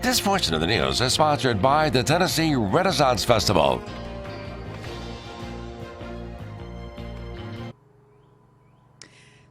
This portion of the news is sponsored by the Tennessee Renaissance Festival.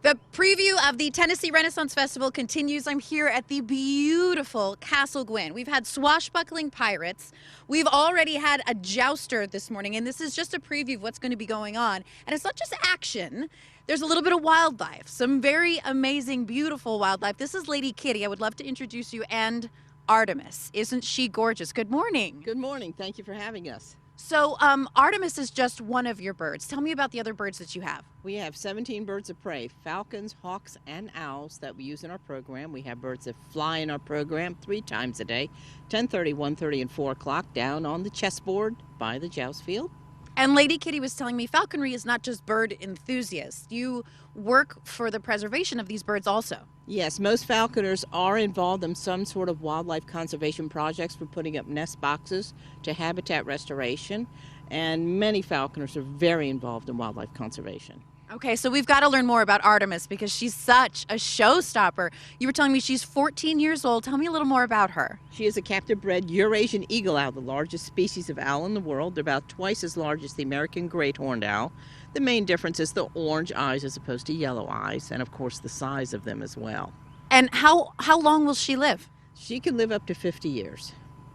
The preview of the Tennessee Renaissance Festival continues. I'm here at the beautiful Castle Gwyn. We've had swashbuckling pirates. We've already had a jouster this morning, and this is just a preview of what's going to be going on. And it's not just action. There's a little bit of wildlife, some very amazing, beautiful wildlife. This is Lady Kitty. I would love to introduce you, and Artemis. Isn't she gorgeous? Good morning. Good morning. Thank you for having us. So Artemis is just one of your birds. Tell me about the other birds that you have. We have 17 birds of prey, falcons, hawks, and owls that we use in our program. We have birds that fly in our program 3 times a day, 10:30, 1:30, and 4 o'clock down on the chessboard by the joust field. And Lady Kitty was telling me falconry is not just bird enthusiasts. You work for the preservation of these birds also. Yes, most falconers are involved in some sort of wildlife conservation projects for putting up nest boxes to habitat restoration, and many falconers are very involved in wildlife conservation. Okay, so we've got to learn more about Artemis because she's such a showstopper. You were telling me she's 14 years old. Tell me a little more about her. She is a captive-bred Eurasian eagle owl, the largest species of owl in the world. They're about twice as large as the American great horned owl. The main difference is the orange eyes as opposed to yellow eyes, and of course the size of them as well. And how long will she live? She can live up to 50 years.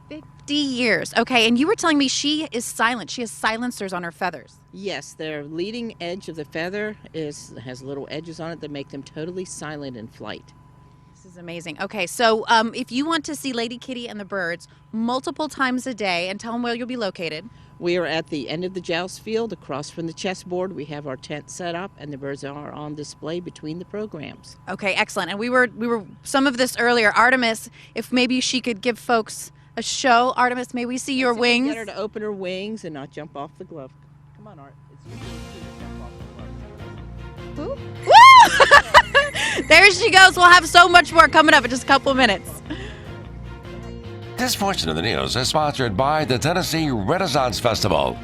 50 years. Okay, and you were telling me she is silent. She has silencers on her feathers. Yes, their leading edge of the feather has little edges on it that make them totally silent in flight. This is amazing. Okay, so if you want to see Lady Kitty and the birds multiple times a day, and tell them where you'll be located. We are at the end of the joust field across from the chessboard. We have our tent set up, and the birds are on display between the programs. Okay, excellent. And we were some of this earlier. Artemis, if maybe she could give folks a show. Artemis, may we see your wings? Get her to open her wings and not jump off the glove. Come on, Art. It's usually to jump off the glove. Woo! There she goes. We'll have so much more coming up in just a couple of minutes. This portion of the news is sponsored by the Tennessee Renaissance Festival.